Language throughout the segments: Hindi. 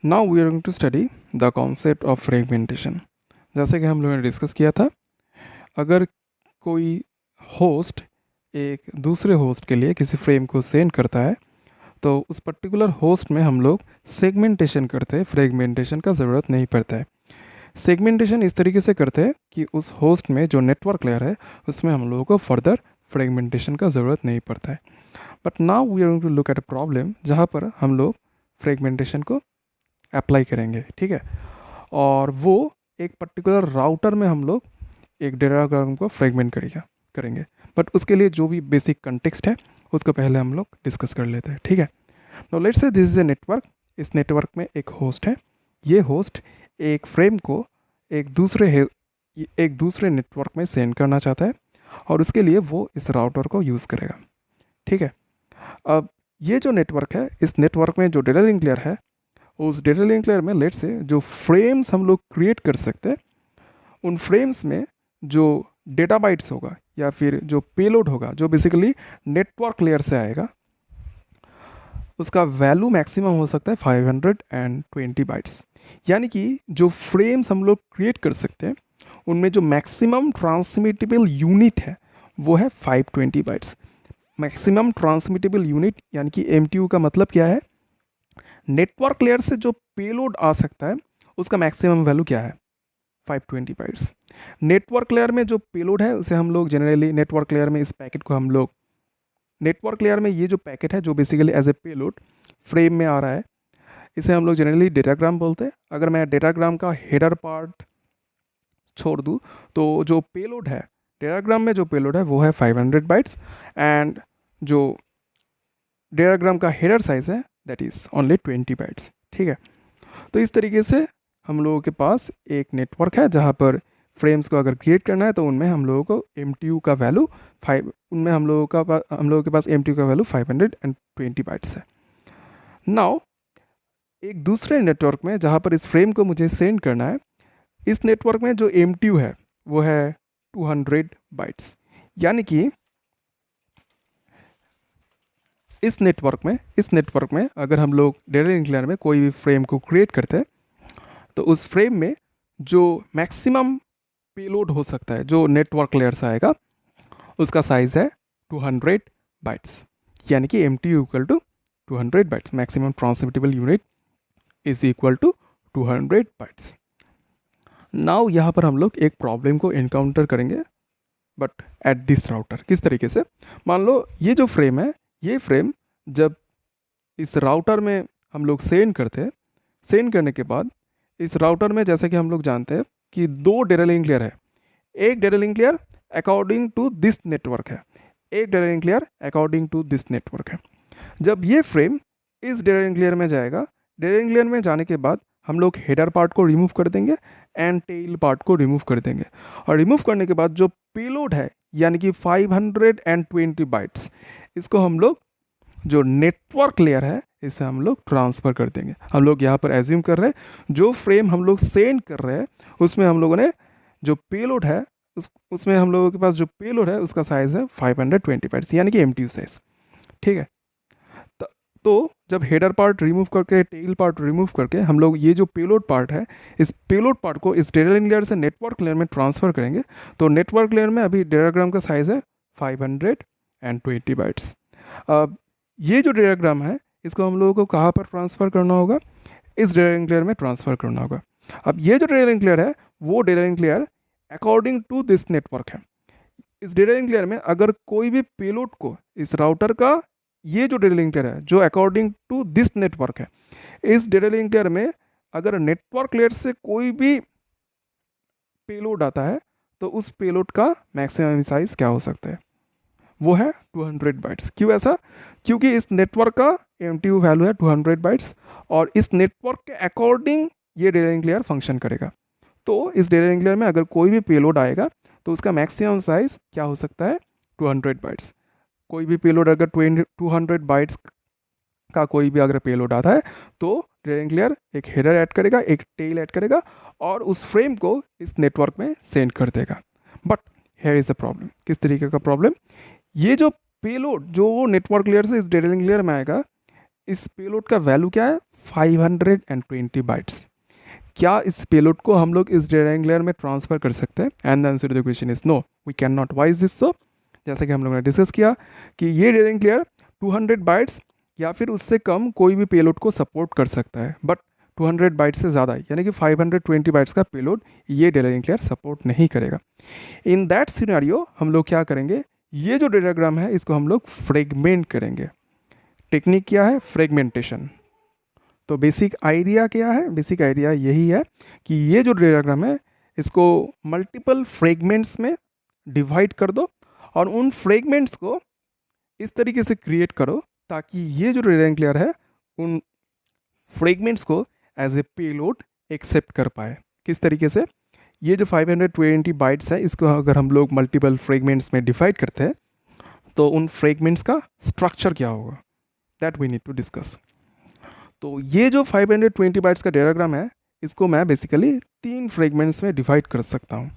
Now we are going to study the concept of fragmentation. जैसे कि हम लोगों ने डिस्कस किया था, अगर कोई होस्ट एक दूसरे होस्ट के लिए किसी फ्रेम को सेंड करता है तो उस पर्टिकुलर होस्ट में हम लोग सेगमेंटेशन करते हैं, फ्रेगमेंटेशन का ज़रूरत नहीं पड़ता है। सेगमेंटेशन इस तरीके से करते हैं कि उस होस्ट में जो नेटवर्क लेयर है उसमें हम लोगों को फर्दर फ्रेगमेंटेशन का ज़रूरत नहीं पड़ता है। But now we are going to look at a problem जहाँ पर हम लोग फ्रेगमेंटेशन को अप्लाई करेंगे, ठीक है। और वो एक पर्टिकुलर राउटर में हम लोग एक डायग्राम को फ्रेगमेंट करेंगे। बट उसके लिए जो भी बेसिक कंटेक्स्ट है उसको पहले हम लोग डिस्कस कर लेते हैं, ठीक है। No let's say this is a network. इस नेटवर्क में एक होस्ट है। ये होस्ट एक फ्रेम को एक दूसरे नेटवर्क में सेंड करना चाहता है और उसके लिए वो इस राउटर को यूज़ करेगा, ठीक है। अब ये जो नेटवर्क है, इस नेटवर्क में जो डेटा लिंक लेयर है, उस डेटा लिंक लेयर में लेट से जो फ्रेम्स हम लोग क्रिएट कर सकते हैं, उन फ्रेम्स में जो डेटा बाइट्स होगा या फिर जो पेलोड होगा जो बेसिकली नेटवर्क लेयर से आएगा, उसका वैल्यू मैक्सिमम हो सकता है 520 बाइट्स। यानी कि जो फ्रेम्स हम लोग क्रिएट कर सकते हैं उनमें जो मैक्सिमम ट्रांसमिटेबल यूनिट है वो है 520 बाइट्स। मैक्सिमम ट्रांसमिटेबल यूनिट यानी कि MTU का मतलब क्या है? नेटवर्क लेयर से जो पेलोड आ सकता है उसका मैक्सिमम वैल्यू क्या है? 520 बाइट्स। नेटवर्क लेयर में जो पेलोड है उसे हम लोग जनरली नेटवर्क लेयर में इस पैकेट को हम लोग नेटवर्क लेयर में ये जो पैकेट है जो basically as a payload frame में आ रहा है, इसे हम लोग जनरली डेटाग्राम बोलते हैं। अगर मैं डेटाग्राम का हेडर पार्ट छोड़ दूँ तो जो पेलोड है डेटाग्राम में, जो पेलोड है वो है 500 बाइट्स एंड जो डेटाग्राम का हेडर साइज़ है दैट इज़ ओनली 20 बाइट्स, ठीक है। तो इस तरीके से हम लोगों के पास एक नेटवर्क है जहाँ पर फ्रेम्स को अगर क्रिएट करना है तो उनमें हम लोगों को MTU का वैल्यू हम लोगों के पास MTU का वैल्यू 520 बाइट्स है। नाउ एक दूसरे नेटवर्क में जहाँ पर इस फ्रेम को मुझे सेंड करना है, इस नेटवर्क में जो MTU है वो है 200 बाइट्स। यानी कि इस नेटवर्क में अगर हम लोग डेटा लिंक लेयर में कोई भी फ्रेम को क्रिएट करते हैं तो उस फ्रेम में जो मैक्सिमम पेलोड हो सकता है जो नेटवर्क लेयर से आएगा उसका साइज़ है 200 बाइट्स। यानी कि MTU equal to 200 bytes, maximum transmittable unit is equal to 200 bytes. Now यहाँ पर हम लोग एक प्रॉब्लम को इनकाउंटर करेंगे बट एट दिस राउटर। किस तरीके से? मान लो ये जो फ्रेम है, ये फ्रेम जब इस राउटर में हम लोग सेंड करते हैं, सेंड करने के बाद इस राउटर में जैसे कि हम लोग जानते हैं कि दो डेटा लिंक लेयर है। एक data link layer according to this network है, एक data link layer according to this network है। जब ये फ्रेम इस डेटा लिंक लेयर में जाएगा, डेटा लिंक लेयर में जाने के बाद हम लोग हेडर पार्ट को रिमूव कर देंगे एंड टेल पार्ट को रिमूव कर देंगे। और रिमूव करने के बाद जो पेलोड है यानी कि 520 बाइट्स, इसको हम लोग जो नेटवर्क लेयर है इसे हम लोग ट्रांसफ़र कर देंगे। हम लोग यहाँ पर एज्यूम कर रहे हैं जो फ्रेम हम लोग सेंड कर रहे हैं उसमें हम लोगों ने जो पेलोड है उसमें हम लोगों के पास जो पेलोड है उसका साइज़ है 520 बाइट्स यानी कि MTU साइज, ठीक है। तो जब हेडर पार्ट रिमूव करके, टेल पार्ट रिमूव करके हम लोग ये जो पेलोड पार्ट है, इस पेलोड पार्ट को इस डेटा लिंक लेयर से नेटवर्क लेयर में ट्रांसफ़र करेंगे। तो नेटवर्क लेयर में अभी डायग्राम का साइज़ है 520 बाइट्स। अब ये जो डायग्राम है इसको हम लोगों को कहाँ पर ट्रांसफ़र करना होगा? इस डेटा लिंक लेयर में ट्रांसफ़र करना होगा। अब ये जो डेटा लिंक लेयर है वो data link layer according to this network है। इस डेटा लिंक लेयर में अगर कोई भी पेलोड को इस राउटर का, ये जो डेटा लिंक लेयर है जो अकॉर्डिंग टू दिस नेटवर्क है, इस डेटा लिंक लेयर में अगर नेटवर्क लेयर से कोई भी पेलोड आता है तो उस पेलोड का मैक्सिमम साइज क्या हो सकता है? वो है 200 बाइट्स। क्यों ऐसा? क्योंकि इस नेटवर्क का MTU वैल्यू है 200 बाइट्स और इस नेटवर्क के अकॉर्डिंग ये डेटा लिंक लेयर फंक्शन करेगा। तो इस डेटा लिंक लेयर में अगर कोई भी पेलोड आएगा तो उसका मैक्सिमम साइज क्या हो सकता है? 200 बाइट्स। कोई भी पेलोड अगर 200 बाइट्स का कोई भी अगर पेलोड आता है तो डेटा लिंक लेयर एक हेडर ऐड करेगा, एक टेल ऐड करेगा और उस फ्रेम को इस नेटवर्क में सेंड कर देगा। But here is a problem. किस तरीके का प्रॉब्लम? ये जो पेलोड जो नेटवर्क लेयर से इस डेटा लिंक लेयर में आएगा, इस पेलोड का वैल्यू क्या है? 520 बाइट्स। क्या इस पेलोड को हम लोग इस डेटा लिंक लेयर में ट्रांसफ़र कर सकते हैं? And the answer to the question is no, we can not. Why is this so? जैसे कि हम लोगों ने डिस्कस किया कि ये डेटा लिंक लेयर 200 बाइट्स या फिर उससे कम कोई भी पेलोड को सपोर्ट कर सकता है, बट 200 बाइट्स से ज़्यादा यानी कि 520 बाइट्स का पेलोड ये डेटा लिंक लेयर सपोर्ट नहीं करेगा। इन दैट सिनेरियो हम लोग क्या करेंगे, ये जो डेटाग्राम है इसको हम लोग फ्रेगमेंट करेंगे। टेक्निक क्या है? फ्रेगमेंटेशन। तो बेसिक आइडिया क्या है? बेसिक आइडिया यही है कि ये जो डेटाग्राम है इसको मल्टीपल फ्रेगमेंट्स में डिवाइड कर दो और उन फ्रेगमेंट्स को इस तरीके से क्रिएट करो ताकि ये जो डेटा लिंक लेयर है उन फ्रेगमेंट्स को एज ए पेलोड एक्सेप्ट कर पाए। किस तरीके से? ये जो 520 बाइट्स है इसको अगर हम लोग मल्टीपल फ्रेगमेंट्स में डिवाइड करते हैं तो उन फ्रेगमेंट्स का स्ट्रक्चर क्या होगा, that we need to discuss. तो ये जो 520 बाइट्स का डेटाग्राम है इसको मैं बेसिकली 3 फ्रेगमेंट्स में डिवाइड कर सकता हूँ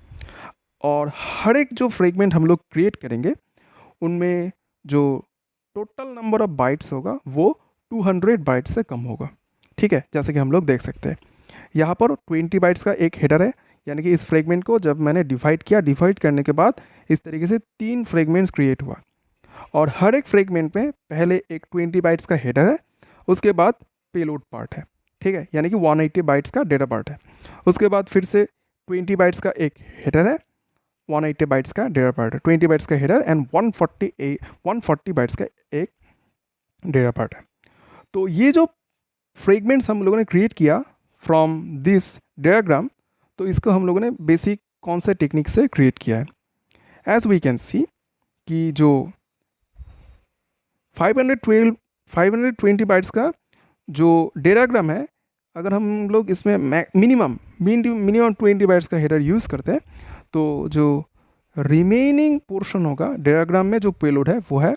और हर एक जो फ्रेगमेंट हम लोग क्रिएट करेंगे उनमें जो टोटल नंबर ऑफ बाइट्स होगा वो 200 बाइट्स से कम होगा। ठीक है, जैसे कि हम लोग देख सकते हैं यहाँ पर 20 बाइट्स का एक हेडर है, यानी कि इस फ्रेगमेंट को जब मैंने डिवाइड किया, डिवाइड करने के बाद इस तरीके से 3 फ्रेगमेंट्स क्रिएट हुआ और हर एक फ्रेगमेंट में पहले एक 20 बाइट्स का हेडर है, उसके बाद पेलोड पार्ट है। ठीक है, यानी कि 180 बाइट्स का डेटा पार्ट है, उसके बाद फिर से 20 बाइट्स का एक हेडर है, 180 बाइट्स का डेटा पार्ट है, 20 बाइट्स का हेडर एंड 140 बाइट्स का एक डेटा पार्ट है। तो ये जो फ्रेगमेंट्स हम लोगों ने क्रिएट किया फ्रॉम दिस डायग्राम, तो इसको हम लोगों ने बेसिक कौन से टेक्निक से क्रिएट किया है। एज वी कैन सी कि जो 520 बाइट्स का जो डायग्राम है, अगर हम लोग इसमें मिनिमम 20 बाइट्स का हेडर यूज़ करते हैं तो जो रिमेनिंग पोर्शन होगा डायग्राम में जो पेलोड है वो है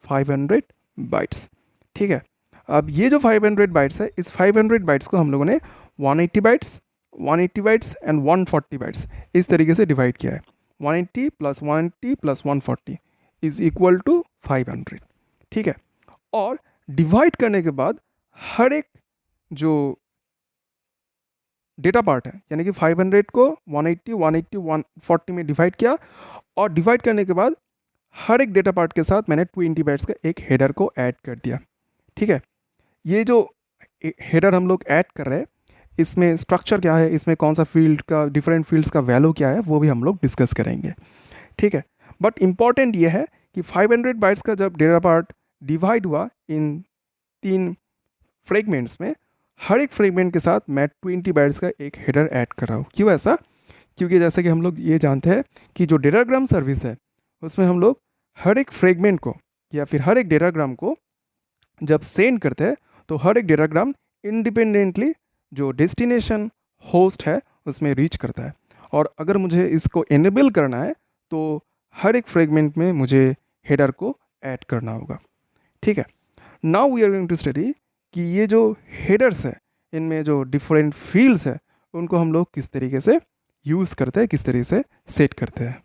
500 बाइट्स। ठीक है, अब ये जो 500 बाइट्स है इस 500 बाइट्स को हम लोगों ने 180 बाइट्स, 180 बाइट्स एंड 140 बाइट्स इस तरीके से डिवाइड किया है। 180 plus 180 plus 140 is equal to 500। ठीक है, और डिवाइड करने के बाद हर एक जो डेटा पार्ट है यानी कि 500 को 180, 180, 140 में डिवाइड किया और डिवाइड करने के बाद हर एक डेटा पार्ट के साथ मैंने 20 बाइट्स का एक हेडर को ऐड कर दिया। ठीक है, ये जो हेडर हम लोग ऐड कर रहे हैं इसमें स्ट्रक्चर क्या है, इसमें कौन सा फील्ड का, डिफरेंट फील्ड्स का वैल्यू क्या है, वो भी हम लोग डिस्कस करेंगे। ठीक है, बट इम्पॉर्टेंट ये है कि 500 बाइट्स का जब डेटा पार्ट डिवाइड हुआ इन 3 फ्रेगमेंट्स में, हर एक फ्रेगमेंट के साथ मैं 20 बाइट्स का एक हेडर ऐड कर रहा हूँ। क्यों ऐसा? क्योंकि जैसे कि हम लोग ये जानते हैं कि जो डेटाग्राम सर्विस है उसमें हम लोग हर एक फ्रेगमेंट को या फिर हर एक डेटाग्राम को जब सेंड करते हैं तो हर एक डेटाग्राम इंडिपेंडेंटली जो डेस्टिनेशन होस्ट है उसमें रीच करता है, और अगर मुझे इसको इनेबल करना है तो हर एक फ्रेगमेंट में मुझे हेडर को ऐड करना होगा। ठीक है, now we are going to study कि ये जो हेडर्स है इनमें जो डिफरेंट फील्ड्स है उनको हम लोग किस तरीके से यूज़ करते हैं, किस तरीके से सेट करते हैं।